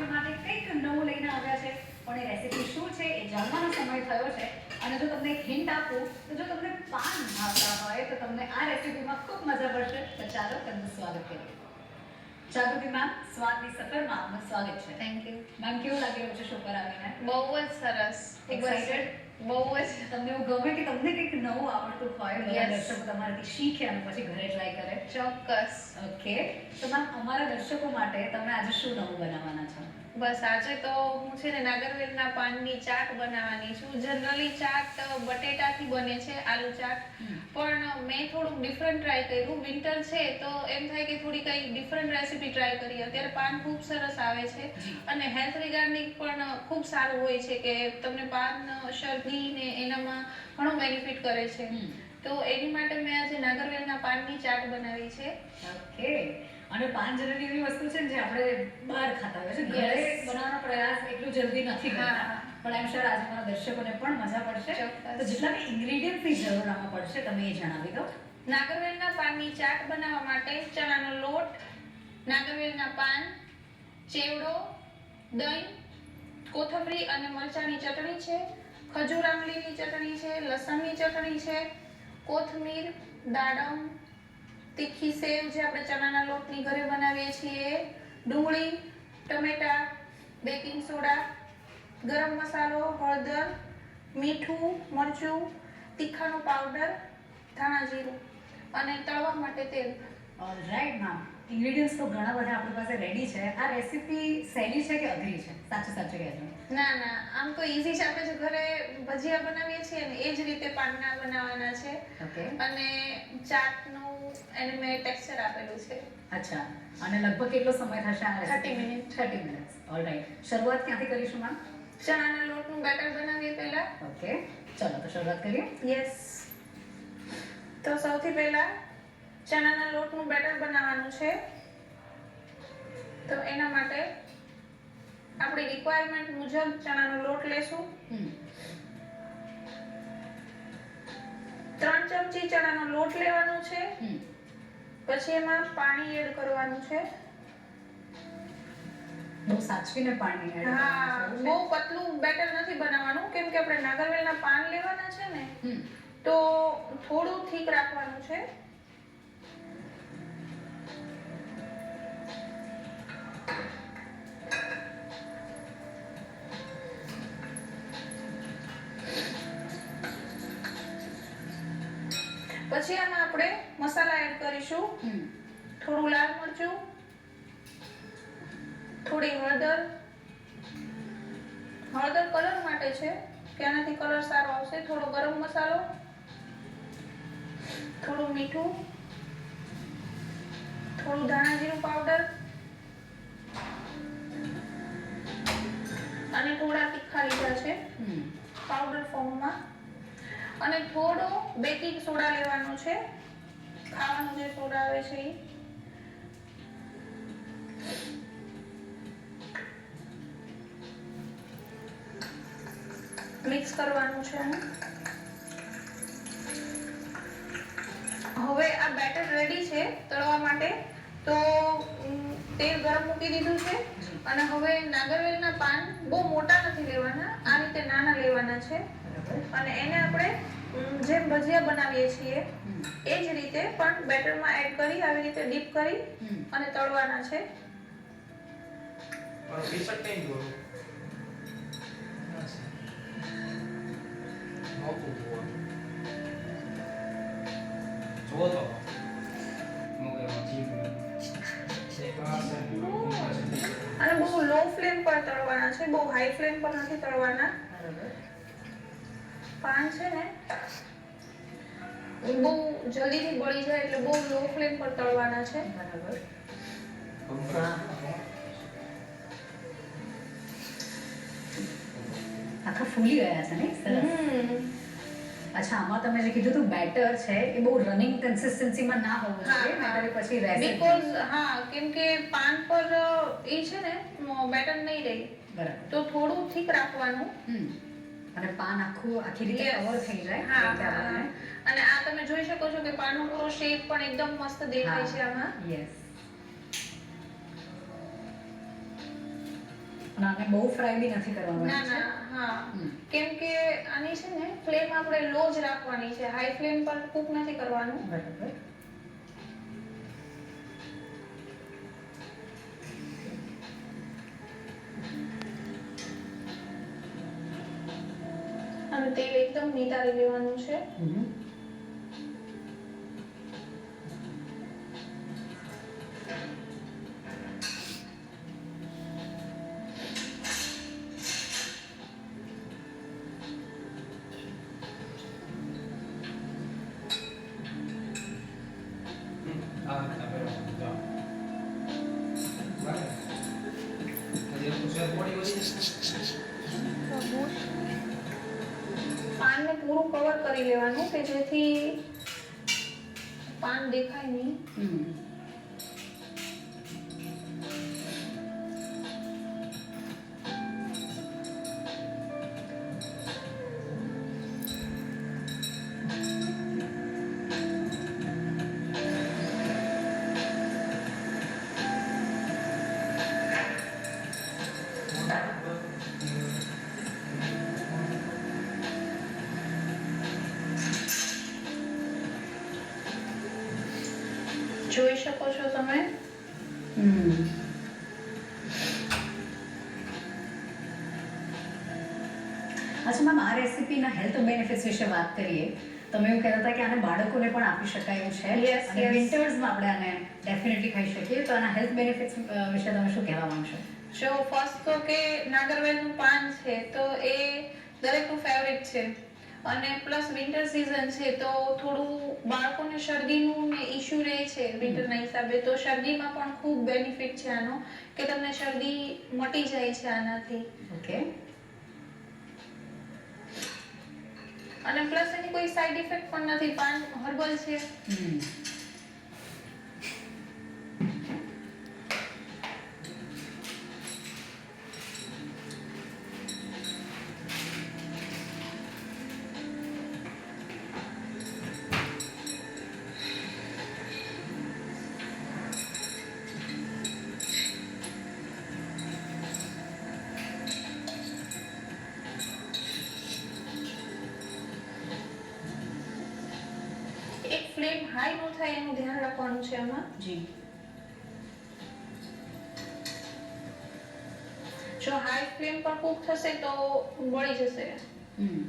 આપણી માટે કંઈક નવું લઈને આવ્યા છે, પણ એ રેસીપી શું છે એ જાણવાનો સમય થયો છે. અને જો તમને એક હિન્ટ આપું તો જો તમને પાન ભાવતા હોય તો તમને આ રેસીપીમાં ખૂબ મજા પડશે. તો ચાલો તમને સ્વાગત કરીએ. જાગૃતિ મેમ, સ્વાદની સફરમાં આપનું સ્વાગત છે. થેન્ક યુ મેમ, કેવું લાગી રહ્યું છે શો પર આવીને? બહુ જ સરસ. એક્સાઇટેડ? બહુ જ. તમને એવું ગમે કે તમને કંઈક નવું આવડતું હોય, બધા Yes. દર્શકો તમારાથી શીખે અને પછી ઘરે ટ્રાય કરે? ચોક્કસ. ઓકે, તો મેમ અમારા દર્શકો માટે તમે આજે શું નવું બનાવવાના છો? બસ આજે તો હું છે ને નાગરવેલના પાનની ચાટ બનાવવાની છું. જનરલી ચાટ બટેટાથી બને છે, આલુ ચાટ. પણ મેં થોડુંક ડિફરન્ટ ટ્રાય કર્યું. વિન્ટર છે તો એમ થાય કે થોડી કઈ ડિફરન્ટ રેસીપી ટ્રાય કરીએ. અત્યારે પાન ખૂબ સરસ આવે છે અને હેલ્થ રિગાર્ડિંગ પણ ખૂબ સારું હોય છે કે તમને પાન શરદી ને એનામાં ઘણો બેનિફિટ કરે છે. તો એની માટે મેં આજે નાગરવેલના પાનની ચાટ બનાવી છે. ઓકે, અને પાન જનરલી એવી વસ્તુ છે ને જે આપણે બહાર ખાતા હોય છે, ઘરે બનાવવાનો પ્રયાસ એટલું જલ્દી નથી કરતા. પણ આઈ એમ શ્યોર આજે મારા દર્શકોને પણ મજા પડશે. તો જેટલા બી ઇન્ગ્રેડિયન્ટ્સની જરૂર આમાં પડશે તમે એ જણાવી દો. નાગરવેલના પાનની ચાટ બનાવવા માટે ચણાનો લોટ, નાગરવેલના પાન, ચેવડો, દહીં, કોથમરી અને મરચાંની ચટણી છે, ખજૂર આમલીની ચટણી છે, લસણની ચટણી છે, કોથમીર, દાડમ, તીખી સેવ જે આપણે ચણાના લોટની ઘરે બનાવીએ છીએ, ડુંગળી, ટમેટા, બેકિંગ સોડા, ગરમ મસાલો, હળદર, મીઠું, મરચું, તીખાનો પાવડર, ધાણા જીરું અને તળવા માટે તેલ. ઓલરાઈટ મેમ, ઇન્ગ્રેડિયન્ટ્સ તો ઘણા બધા આપણી પાસે રેડી છે. આ રેસીપી સહેલી છે કે અઘરી છે? સાચું સાચું કહેજો. ના ના, આમ તો ઈઝી છે. આપણે જે ઘરે ભજીયા બનાવીએ છીએ ને એ જ રીતે પાનના બનાવવાના છે. ઓકે. અને ચાટનું એને મેં ટેક્સચર આપેલું છે. અચ્છા, અને લગભગ કેટલો સમય થશે આ 30 મિનિટ. 30 મિનિટ્સ. ઓલરાઈટ, શરૂઆત ક્યાંથી કરીશું મેમ? ચણાના લોટનું બેટર બનાવીએ પહેલા. ઓકે, ચલો તો શરૂઆત કરીએ. યસ. તો સૌથી પહેલા ચણાના લોટનું બેટર બનાવવાનું છે. તો એના માટે આપણી રિક્વાયરમેન્ટ મુજબ ચણાનો લોટ લેશું. 3 ચમચી ચણાનો લોટ લેવાનો છે. પછી એમાં પાણી એડ કરવાનું છે. બહુ સાચવીને પાણી એડ કરવાનું છે. બહુ પતલું બેટર નથી બનાવવાનું કેમ કે આપણે નાગરવેલના પાન લેવાના છે ને, તો થોડું થીક રાખવાનું છે. પછી આમાં આપણે મસાલા એડ કરીશું. થોડું લાલ મરચું, થોડી હળદર. હળદર કલર માટે છે કે આનાથી કલર સારો આવશે. થોડો ગરમ મસાલો, થોડું મીઠું, થોડું ધાણા જીરું પાવડર અને થોડા તીખા લીધા છે પાવડર ફોર્મમાં. અને થોડો બેકિંગ સોડા લેવાનો છે, ખાવાનો જે સોડા આવે છે એ. મિક્સ કરવાનું છે આને. હવે આ બેટર રેડી છે તળવા માટે. તો તેલ ગરમ મૂકી દીધું છે અને હવે નાગરવેલના પાન બહુ મોટા નથી લેવાના, આ રીતે નાના લેવાના છે. અને એને આપણે જેમ ભજીયા બનાવીએ છીએ એ જ રીતે પણ બેટરમાં એડ કરી આવી રીતે ડીપ કરી અને તળવાના છે. અને બહુ લો ફ્લેમ પર તળવાના છે, બહુ હાઈ ફ્લેમ પર નથી તળવાના. પાન છે ને બહુ જલ્દીથી બળી જાય એટલે બહુ લો ફ્લેમ પર તળવાના છે. બરાબર. આખા ફૂલી ગયા છે ને? સરસ. અચ્છા, આમાં તમે જે કીધું હતું બેટર છે એ બહુ રનિંગ કન્સિસ્ટન્સીમાં ના હોવું જોઈએ, નહીંતર પછી રહેશે. બીકોઝ કેમ કે પાન પર એ છે ને બેટર નહીં રહે. બરાબર. તો થોડું થીક રાખવાનું. અને પાન આખી રીતે કવર થઈ જાય. અને આ તમે જોઈ શકો છો કે પાનનો પૂરો શેપ પણ એકદમ મસ્ત દેખાય છે આમાં. યસ. અને આને બહુ ફ્રાય બી નથી ના કરવાનું ના હા હમ. કેમ કે આની છે ને ફ્લેમ આપણે લો જ રાખવાની છે, હાઈ ફ્લેમ પર કૂક નથી કરવાનું. બરાબર. અને તેલ એકદમ નિતારી લેવાનું છે. હમ. પાનને પૂરું કવર કરી લેવાનું કે જેથી પાન દેખાય નહીં. હમ. જોઈ શકો છો તમે. હમ. અચ્છા મેમ, આ રેસીપીના હેલ્થ બેનિફિટ્સ વિશે વાત કરીએ. તમે એવું કહેતા હતા કે આને બાળકોને પણ આપી શકાય એવું છે Yes, અને yes. વિન્ટર્સમાં આપણે આને ડેફિનેટલી ખાઈ શકીએ. તો આના હેલ્થ બેનિફિટ્સ વિશે તમે શું કહેવા માંગશો? જો ફર્સ્ટ તો કે નાગરવેલનું પાન છે તો એ દરેકનું ફેવરેટ છે અને પ્લસ વિન્ટર સિઝન છે તો થોડું બાળકોને શરદીનું ને ઇશ્યુ રહે છે વિન્ટરના હિસાબે, તો શરદીમાં પણ ખૂબ બેનિફિટ છે આનો કે તમને શરદી મટી જાય છે આનાથી. ઓકે. અને પ્લસ એની કોઈ સાઈડ ઇફેક્ટ પણ નથી, પાન હર્બલ છે. હમ. એક ફ્લેમ હાઈ ન થાય એનું ધ્યાન રાખવાનું છે આમાં. જી. જો હાઈ ફ્લેમ પર કૂક થશે તો બળી જશે. હમ.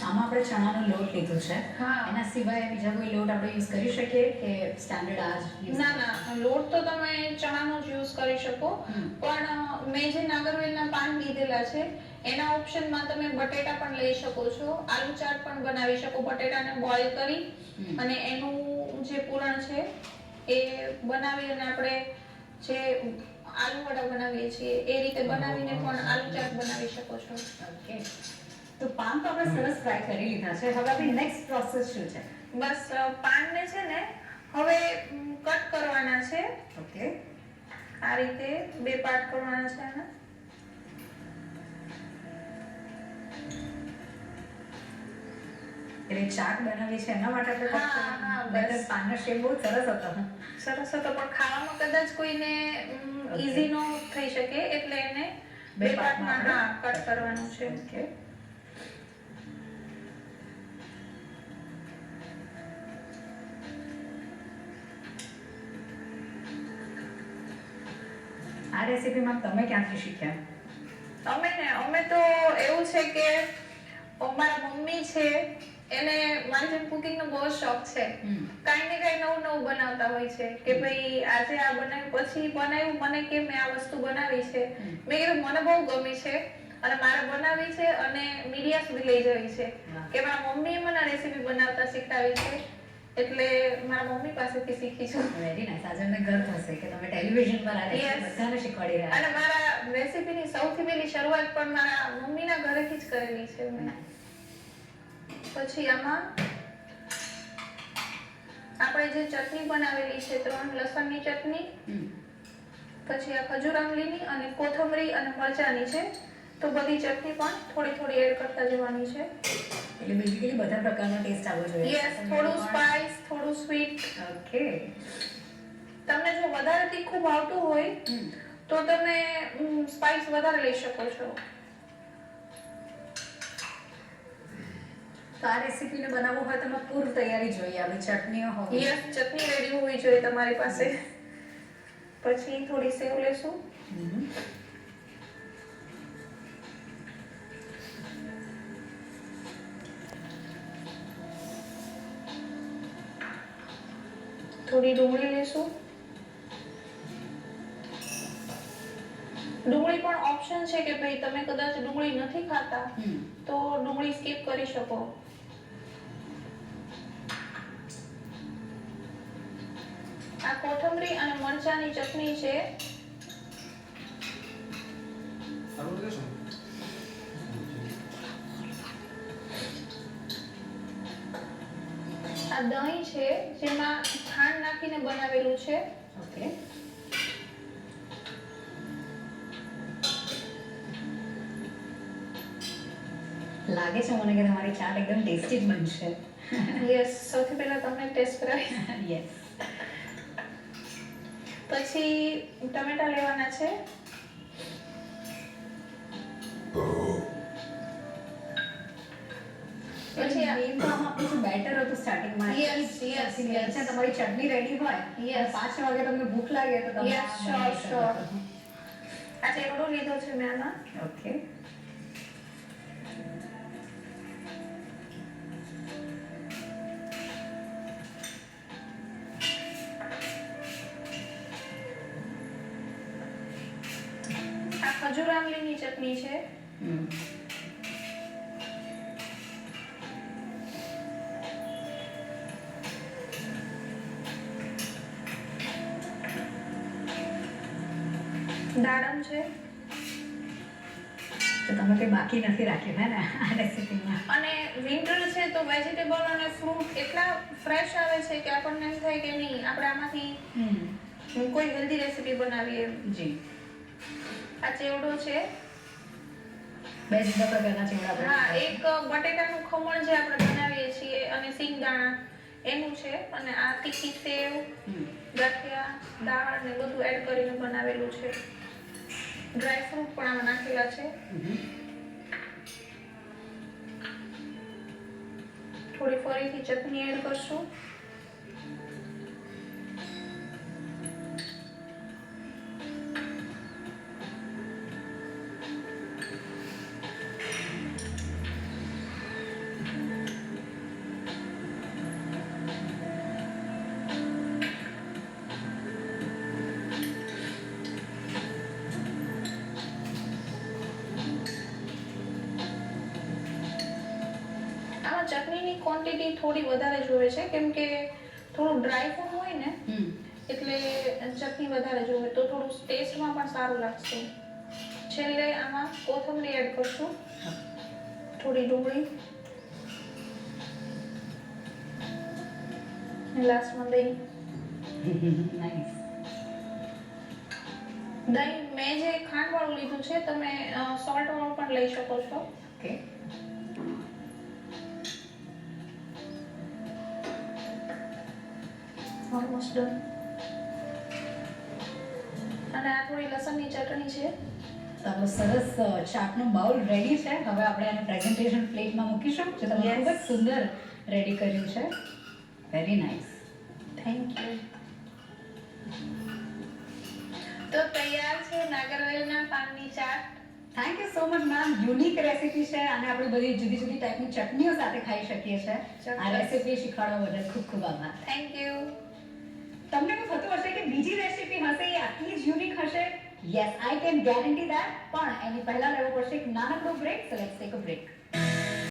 આમાં આપણે ચણાનો લોટ લીધો છે. હા. એના સિવાય બીજા કોઈ લોટ આપણે યુઝ કરી શકીએ કે સ્ટાન્ડર્ડ આ જ use ના ના, લોટ તો તમે ચણાનો જ યુઝ કરી શકો, હમ. પણ મેં જે નાગરવેલના પાન લીધેલા છે એના ઓપ્શનમાં તમે બટેટા પણ લઈ શકો છો, આલુ ચાટ પણ બનાવી શકો. બટેટાને બોઇલ કરી હમ. અને એનું જે પૂરણ છે એ બનાવી અને આપણે જે આલુ વડા બનાવીએ છીએ એ રીતે બનાવીને પણ આલુ ચાટ બનાવી શકો છો. ઓકે. તો પાન તો આપણે સરસ ફ્રાય કરી લીધા છે. હવે આપણી નેક્સ્ટ પ્રોસેસ શું છે? બસ પાનને છે ને હવે કટ કરવાના છે. ઓકે. આ રીતે બે પાર્ટ કરવાના છે આના. એટલે ચાટ બનાવી છે એના માટે આપણે હા, હા, બસ. નહીંતર પાનનો શેપ બહુ સરસ હતો. સરસ હતો પણ ખાવામાં કદાચ કોઈને ઈઝી ન થઈ શકે એટલે એને બે પાર્ટમાં હા કટ કરવાનું છે. ઓકે. આ રેસીપીમાં તમે ક્યાંથી શીખ્યા? અમે તો એવું છે કે મારા મમ્મી છે એને મારી જેમ કુકિંગનો બહુ શોખ છે. હમ. કાંઈ ને કાંઈ નવું નવું બનાવતા હોય છે કે ભાઈ આજે આ બનાવ્યું, પછી બનાવ્યું મને કે મેં આ વસ્તુ બનાવી છે. મેં કીધું મને બહુ ગમી છે અને મારે બનાવી છે અને મીડિયા સુધી લઈ જવી છે વાહ. કે મારા મમ્મીએ મને રેસીપી બનાવતા શીખવાડી છે એટલે મારા મમ્મી પાસેથી શીખી છું. Very nice. આજે અમને ગર્વ થશે કે તમે ટેલિવિઝન પર આ રેસીપી Yes. બધાને શીખવાડી રહ્યા અને મારા રેસીપીની સૌથી પહેલી શરૂઆત પણ મારા મમ્મીના ઘરેથી જ કરેલી છે મેં. પછી આમાં આપણે જે ચટણી બનાવેલી છે 3 લસણની ચટણી, હમ. પછી આ ખજૂર આમલીની અને કોથમરી અને મરચાની છે તો બધી ચટણી પણ થોડી થોડી એડ કરતા જવાની છે. એટલે બેઝિકલી બધા પ્રકારનો ટેસ્ટ આવવો જોઈએ. યસ, થોડું સ્પાઇસ, થોડું સ્વીટ. ઓકે. તમને જો વધારે તીખું ભાવતું હોય તો તમે સ્પાઇસ વધારે લઈ શકો છો. તો આ રેસીપીને બનાવવું હોય તો એમાં પૂર્વ તૈયારી જોઈએ, આવી ચટણીઓ હોવી યસ, ચટણી રેડી હોવી જોઈએ તમારી પાસે. પછી થોડી સેવ લેશું. થોડી ડુંગળી લેશું. ડુંગળી પણ ઓપ્શન છે કે ભાઈ તમે કદાચ ડુંગળી નથી ખાતા તો ડુંગળી સ્કીપ કરી શકો. આ કોથમરી અને મરચાની ચટણી છે. આ દહીં છે જેમાં ખાંડ નાખીને બનાવેલું છે. ઓકે. લાગે છે મને કે તમારી ચાટ એકદમ ટેસ્ટી જ બનશે. યસ, સૌથી પહેલા તમને ટેસ્ટ કરાવી. યસ. પછી ટમેટા લેવાના છે. પછી મેઈન તો આમાં આપણું શું બેટર હતું સ્ટાર્ટિંગમાં. Yes, yes, yes. તમારી ચટણી રેડી હોય. Yes. 5 વાગે તમને ભૂખ લાગે તો તમે Yes, આ sure, બનાવી શકો. sure. આ ચેવડો લીધો છે મેં આમાં. ઓકે. આ ખજૂર આમલીની ચટણી છે. દાડમ છે. તો તમે કઈ બાકી નથી રાખ્યું હે ને આ રેસીપીમાં. અને વિન્ટર છે તો વેજીટેબલ અને ફ્રૂટ એટલા ફ્રેશ આવે છે કે આપણને એમ થાય કે નહીં આપણે આમાંથી કોઈ હેલ્ધી રેસીપી બનાવીએ. જી. આ ચેવડો છે. બે જુદા પ્રકારના ચેવડા આપણે. હા, એક બટેટાનું ખમણ જે આપણે બનાવીએ છીએ અને સિંગદાણા એનું છે, અને આ તીખી સેવ, ગાંઠિયા, દાળ ને બધું એડ કરીને બનાવેલું છે. ડ્રાય ફ્રૂટ પણ આમાં નાખેલા છે. થોડી ફરીથી ચટણી એડ કરશું. ચટણીની ક્વોન્ટિટી થોડી વધારે જોવે છે કેમ કે થોડું ડ્રાય ફૂડ હોય ને એટલે ચટણી વધારે જોવે તો થોડું ટેસ્ટમાં પણ સારું લાગશે. છેલ્લે આમાં કોથમરી એડ કરશું, થોડી ડુંગળી, લાસ્ટમાં દહીં. નાઈસ. દહીં મેં જે ખાંડવાળું લીધું છે, તમે સોલ્ટ વાળું પણ લઈ શકો છો. ઓકે. Almost done. અને આ થોડી લસણની ચટણી છે. તો સરસ ચાટનું બાઉલ રેડી છે. હવે આપણે આને પ્રેઝન્ટેશન પ્લેટમાં મૂકીશું જે તમે ખૂબ જ સુંદર રેડી કર્યું છે. Very nice. Thank you. તો તૈયાર છે નાગરવેલના પાનની ચાટ. Thank you so much ma'am. Unique recipe છે અને આપણે બધી જુદી જુદી ટાઈપની ચટણીઓ સાથે ખાઈ શકીએ છીએ. આ રેસીપી શીખવાડવા બદલ ખૂબ ખૂબ આભાર. Thank you. તમને એવું થતું હશે કે બીજી રેસીપી હશે એ આટલી જ યુનિક હશે? Yes, I can guarantee that. પણ એની પહેલા લેવો પડશે એક નાનકડો break. So let's take a break.